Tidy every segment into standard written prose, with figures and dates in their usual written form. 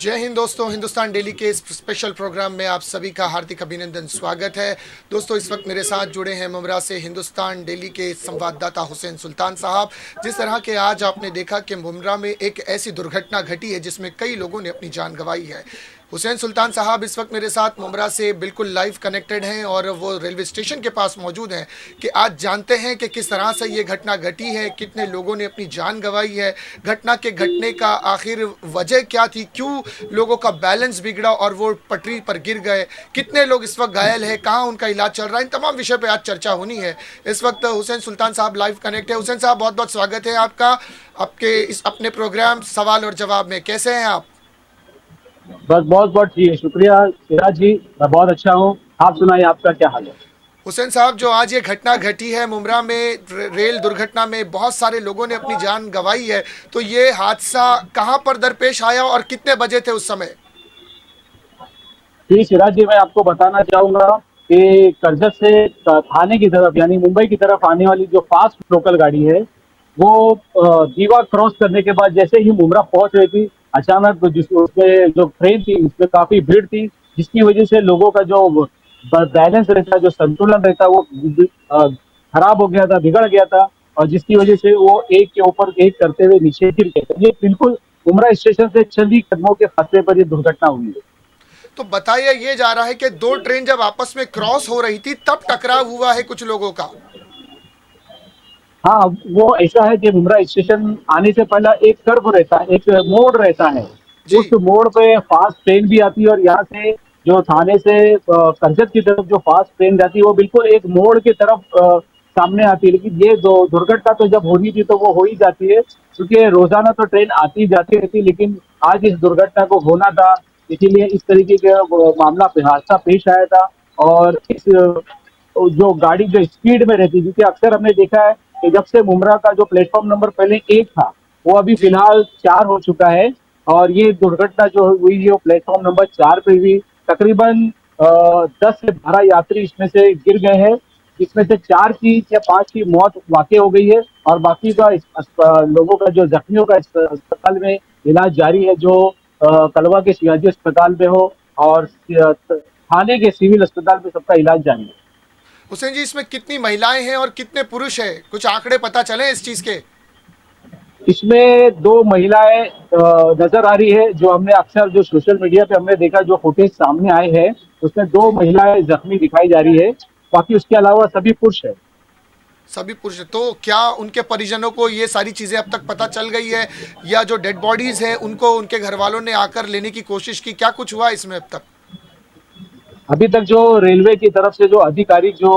जय हिंद दोस्तों, हिंदुस्तान डेली के इस स्पेशल प्रोग्राम में आप सभी का हार्दिक अभिनंदन, स्वागत है। दोस्तों, इस वक्त मेरे साथ जुड़े हैं मुमरा से हिंदुस्तान डेली के संवाददाता हुसैन सुल्तान साहब। जिस तरह के आज आपने देखा कि मुमरा में एक ऐसी दुर्घटना घटी है जिसमें कई लोगों ने अपनी जान गंवाई है। हुसैन सुल्तान साहब इस वक्त मेरे साथ मुमरा से बिल्कुल लाइव कनेक्टेड हैं और वो रेलवे स्टेशन के पास मौजूद हैं कि आज जानते हैं कि किस तरह से ये घटना घटी है, कितने लोगों ने अपनी जान गंवाई है, घटना के घटने का आखिर वजह क्या थी, क्यों लोगों का बैलेंस बिगड़ा और वो पटरी पर गिर गए, कितने लोग इस वक्त घायल है, कहाँ उनका इलाज चल रहा है, इन तमाम विषय पे आज चर्चा होनी है। इस वक्त हुसैन सुल्तान साहब लाइव कनेक्ट है। हुसैन साहब, बहुत बहुत स्वागत है आपका आपके इस अपने प्रोग्राम सवाल और जवाब में। कैसे हैं आप? बस बहुत बहुत ठीक शुक्रिया सिराज जी। मैं बहुत अच्छा हूँ। आप सुनाइए, आपका क्या हाल है? हुसैन साहब, जो आज ये घटना घटी है मुमरा में, रेल दुर्घटना में बहुत सारे लोगों ने अपनी जान गंवाई है, तो ये हादसा कहाँ पर दरपेश आया और कितने बजे थे उस समय? जी सिराज जी, मैं आपको बताना चाहूंगा कि करजत से थाने की तरफ यानी मुंबई की तरफ आने वाली जो फास्ट लोकल गाड़ी है वो दीवा क्रॉस करने के बाद जैसे ही मुमरा पहुंच रही थी, अचानक जिस उसमें जो ट्रेन थी उसमें काफी भीड़ थी, जिसकी वजह से लोगों का जो बैलेंस रहता, जो संतुलन रहता, वो खराब हो गया था, बिगड़ गया था। और जिसकी वजह से वो एक के ऊपर एक करते हुए नीचे गिर गए थे। ये बिल्कुल उमरा स्टेशन से चंद ही कदमों के फासले पर ये दुर्घटना हुई है। तो बताया ये जा रहा है कि दो ट्रेन जब आपस में क्रॉस हो रही थी तब टकराव हुआ है कुछ लोगों का। हाँ, वो ऐसा है कि मुमरा स्टेशन आने से पहले एक कर्व रहता है, एक मोड़ रहता है। उस जी। मोड़ पे फास्ट ट्रेन भी आती है और यहाँ से जो थाने से करजत की तरफ जो फास्ट ट्रेन जाती है वो बिल्कुल एक मोड़ की तरफ सामने आती है। लेकिन ये दो दुर्घटना तो जब होनी थी तो वो हो ही जाती है, क्योंकि रोजाना तो ट्रेन आती जाती रहती है। लेकिन आज इस दुर्घटना को होना था, इसीलिए इस तरीके का मामला हादसा पेश आया था। और इस जो गाड़ी जो स्पीड में रहती है, क्योंकि अक्सर हमने देखा है कि जब से मुमरा का जो प्लेटफॉर्म नंबर पहले 1 था वो अभी जी। फिलहाल 4 हो चुका है। और ये दुर्घटना जो हुई है वो प्लेटफॉर्म नंबर 4 पे हुई। तकरीबन 10 से 12 यात्री इसमें से गिर गए हैं, जिसमें से 4 की या 5 की मौत वाकई हो गई है। और बाकी का लोगों का जो जख्मियों का अस्पताल में इलाज जारी है, जो कलवा के सियाजी अस्पताल में हो और थाने के सिविल अस्पताल में सबका इलाज जारी है। हुसैन जी, इसमें कितनी महिलाएं हैं और कितने पुरुष हैं, कुछ आंकड़े पता चले इस चीज के? इसमें 2 महिलाएं नजर आ रही है, जो हमने अक्सर जो सोशल मीडिया पे हमने देखा, जो फुटेज सामने आए हैं उसमें 2 महिलाएं जख्मी दिखाई जा रही है। बाकी उसके अलावा सभी पुरुष है। सभी पुरुष? तो क्या उनके परिजनों को ये सारी चीजें अब तक पता चल गई है, या जो डेड बॉडीज हैं उनको उनके घर वालों ने आकर लेने की कोशिश की? क्या कुछ हुआ इसमें अब तक? अभी तक जो रेलवे की तरफ से जो अधिकारी जो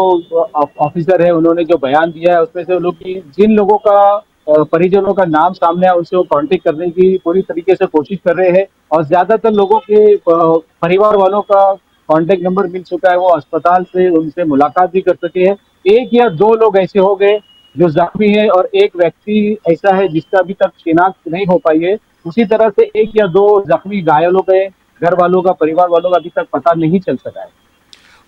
ऑफिसर है उन्होंने जो बयान दिया है उसमें से वो लोग की जिन लोगों का परिजनों का नाम सामने आया उनसे वो कांटेक्ट करने की पूरी तरीके से कोशिश कर रहे हैं। और ज्यादातर लोगों के परिवार वालों का कांटेक्ट नंबर मिल चुका है, वो अस्पताल से उनसे मुलाकात भी कर सके हैं। 1 या 2 लोग ऐसे हो गए जो जख्मी है और एक व्यक्ति ऐसा है जिसका अभी तक शिनाख्त नहीं हो पाई है। उसी तरह से 1 या 2 जख्मी घायल हो गए। घर वालों का, परिवार वालों का अभी तक पता नहीं चल सका है।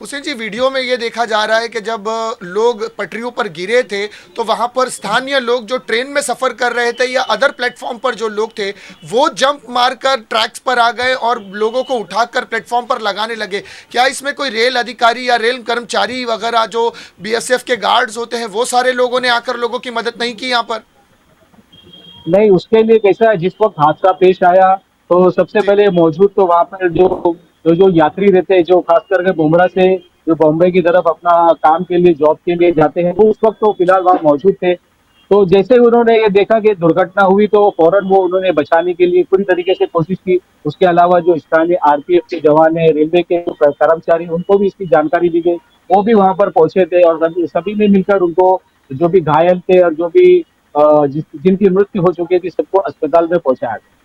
हुसैन जी, वीडियो में ये देखा जा रहा है कि जब लोग पटरियों पर गिरे थे तो वहां पर स्थानीय लोग जो ट्रेन में सफर कर रहे थे या अदर प्लेटफॉर्म पर जो लोग थे वो जंप मारकर ट्रैक्स पर आ गए और लोगों को उठाकर प्लेटफॉर्म पर लगाने लगे। क्या इसमें कोई रेल अधिकारी या रेल कर्मचारी वगैरह जो बीएसएफ के गार्ड्स होते हैं वो सारे लोगों ने आकर लोगों की मदद नहीं की यहाँ पर? नहीं, उसके लिए कैसा है, जिस वक्त हादसा पेश आया तो सबसे जी। पहले मौजूद तो वहां पर जो यात्री रहते हैं, जो खास करके बुमरा से जो बॉम्बे की तरफ अपना काम के लिए, जॉब के लिए जाते हैं, वो उस वक्त तो फिलहाल वहां मौजूद थे। तो जैसे ही उन्होंने ये देखा कि दुर्घटना हुई तो फौरन वो उन्होंने बचाने के लिए पूरी तरीके से कोशिश की। उसके अलावा जो स्थानीय आरपीएफ के जवान है, रेलवे के कर्मचारी, उनको भी इसकी जानकारी दी गई। वो भी वहां पर पहुंचे थे और सभी ने मिलकर उनको, जो भी घायल थे और जो भी जिनकी मृत्यु हो चुकी थी, सबको अस्पताल में पहुंचाया गया।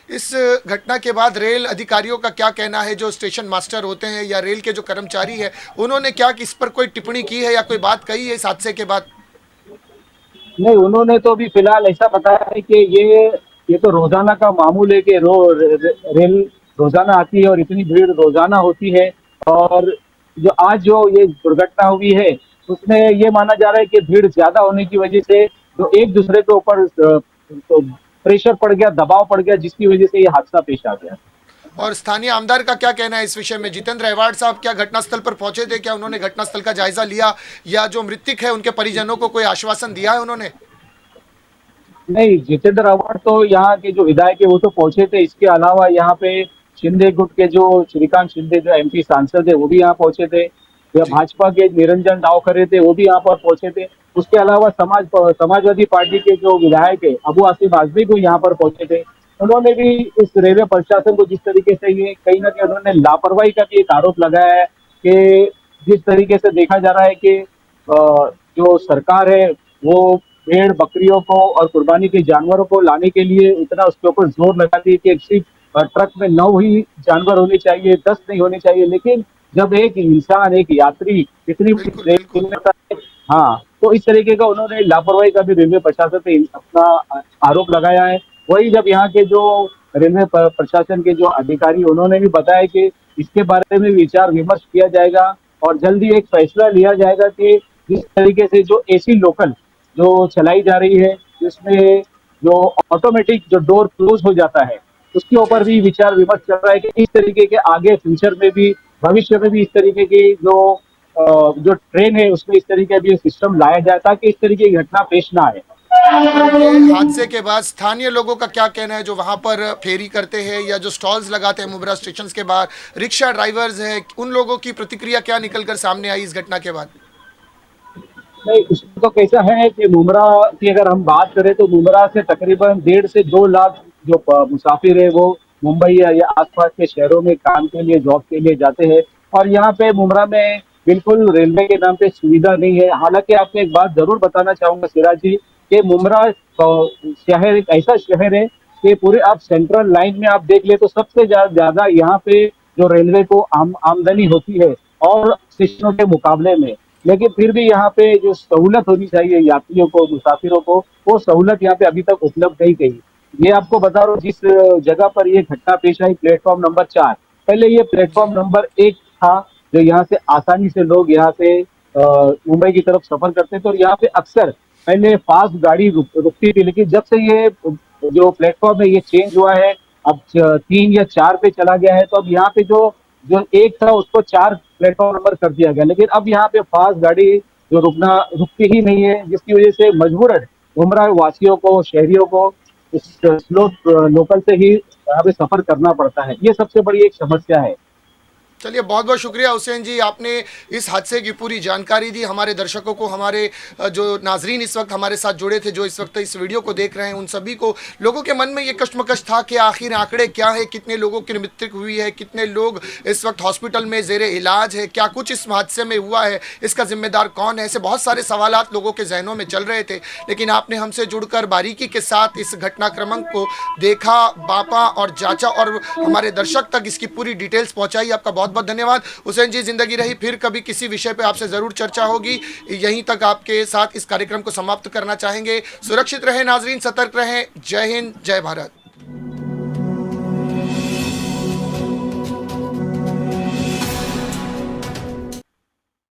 इस घटना के बाद रेल अधिकारियों का क्या कहना है, जो स्टेशन मास्टर होते हैं या रेल के जो कर्मचारी है उन्होंने क्या इस पर कोई टिप्पणी की है या कोई बात कही है इस हादसे के बाद? नहीं, उन्होंने तो अभी फिलहाल ऐसा बताया है कि ये तो रोजाना का मामूल है कि रेल रोजाना आती है और इतनी भीड़ रोजाना होती है। और जो ये दुर्घटना हुई है उसमें ये माना जा रहा है कि भीड़ ज्यादा होने की वजह से जो एक दूसरे के ऊपर तो प्रेशर पड़ गया, दबाव पड़ गया, जिसकी वजह से ये हादसा पेश आ गया। और स्थानीय आमदार का क्या कहना है इस विषय में? जितेंद्र अहवाड़ साहब क्या घटनास्थल पर पहुंचे थे? क्या उन्होंने घटनास्थल का जायजा लिया, या जो मृतक है उनके परिजनों को कोई आश्वासन दिया है उन्होंने? नहीं, जितेंद्र आव्हाड तो यहाँ के जो विधायक है वो तो पहुंचे थे। इसके अलावा यहाँ पे शिंदे गुट के जो श्रीकांत शिंदे जो एमपी सांसद है वो भी यहाँ पहुंचे थे। या जी। भाजपा के निरंजन डावखरे थे वो भी यहाँ पर पहुंचे थे। उसके अलावा समाजवादी पार्टी के जो विधायक है अबू आसिफ आजमी को यहाँ पर पहुंचे थे। उन्होंने भी इस रेलवे प्रशासन को जिस तरीके से ये कहीं ना कहीं उन्होंने लापरवाही का भी एक आरोप लगाया है कि जिस तरीके से देखा जा रहा है कि जो सरकार है वो भेड़ बकरियों को और कुर्बानी के जानवरों को लाने के लिए इतना उसके ऊपर जोर लगाती है कि सिर्फ ट्रक में 9 ही जानवर होने चाहिए, 10 नहीं होने चाहिए। लेकिन जब एक इंसान, एक यात्री इतनी बड़ी बिल्कुल ट्रेन बिल्कुल। में हाँ, तो इस तरीके का उन्होंने लापरवाही का भी रेलवे प्रशासन पे अपना आरोप लगाया है। वही जब यहाँ के जो रेलवे प्रशासन के जो अधिकारी उन्होंने भी बताया कि इसके बारे में विचार विमर्श किया जाएगा और जल्दी एक फैसला लिया जाएगा कि जिस तरीके से जो एसी लोकल जो चलाई जा रही है जिसमें जो ऑटोमेटिक जो डोर क्लोज हो जाता है उसके जी ऊपर जी। भी विचार विमर्श चल रहा है कि इस तरीके के आगे फ्यूचर में भी भविष्य में भी इस तरीके की जो ट्रेन है उसमें इस तरीके का भी सिस्टम लाया जाए ताकि इस तरीके की घटना पेश ना आए। और ये हादसे के बाद स्थानीय लोगों का क्या कहना है, जो वहां पर फेरी करते हैं या जो स्टॉल्स लगाते हैं मुब्रा स्टेशन के बाहर, रिक्शा ड्राइवर्स हैं, उन लोगों की प्रतिक्रिया क्या निकल कर सामने आई इस घटना के बाद? नहीं, उसमें तो कैसा है कि मुमरा की अगर हम बात करें तो मुमरा से तकरीबन 1.5 से 2 लाख जो मुसाफिर है वो मुंबई या आसपास के शहरों में काम के लिए, जॉब के लिए जाते हैं। और यहाँ पे मुमरा में बिल्कुल रेलवे के नाम पे सुविधा नहीं है। हालांकि आपको एक बात जरूर बताना चाहूंगा सिराज जी कि मुमरा शहर एक ऐसा शहर है कि पूरे आप सेंट्रल लाइन में आप देख ले तो सबसे ज्यादा यहाँ पे जो रेलवे को आमदनी होती है और स्टेशनों के मुकाबले में। लेकिन फिर भी यहाँ पे जो सहूलत होनी चाहिए यात्रियों को, मुसाफिरों को, वो सहूलत यहाँ पे अभी तक उपलब्ध नहीं गई। ये आपको बता रहा हूँ जिस जगह पर ये घटना पेश आई प्लेटफॉर्म नंबर 4, पहले ये जी प्लेटफॉर्म नंबर 1 था जो यहाँ से आसानी से लोग यहाँ से मुंबई की तरफ सफर करते थे और यहाँ पे अक्सर पहले फास्ट गाड़ी रुकती थी। लेकिन जब से ये जो प्लेटफॉर्म है ये चेंज हुआ है, अब 3 या 4 पे चला गया है, तो अब यहाँ पे जो जो एक था उसको 4 प्लेटफॉर्म नंबर कर दिया गया। लेकिन अब यहाँ पे फास्ट गाड़ी जो रुकती ही नहीं है, जिसकी वजह से मजबूरन उमरा वासियों को, शहरियों को इस स्लो लोकल से ही यहाँ पे सफर करना पड़ता है। ये सबसे बड़ी एक समस्या है। चलिए, बहुत बहुत शुक्रिया हुसैन जी, आपने इस हादसे की पूरी जानकारी दी हमारे दर्शकों को। हमारे जो नाजरीन इस वक्त हमारे साथ जुड़े थे, जो इस वक्त इस वीडियो को देख रहे हैं, उन सभी को, लोगों के मन में ये कश्मकश था कि आखिर आंकड़े क्या है, कितने लोगों की मृत्यु हुई है, कितने लोग इस वक्त हॉस्पिटल में जेरे इलाज है, क्या कुछ इस हादसे में हुआ है, इसका जिम्मेदार कौन है, ऐसे बहुत सारे सवालात लोगों के जहनों में चल रहे थे। लेकिन आपने हमसे जुड़कर बारीकी के साथ इस घटनाक्रम को देखा, बापा और जांचा और हमारे दर्शक तक इसकी पूरी डिटेल्स पहुंचाई। आपका बहुत बहुत धन्यवाद हुसैन जी। जिंदगी रही फिर कभी किसी विषय पे आपसे जरूर चर्चा होगी। यहीं तक आपके साथ इस कार्यक्रम को समाप्त करना चाहेंगे। सुरक्षित रहें नाजरीन, सतर्क रहें। जय हिंद, जय भारत।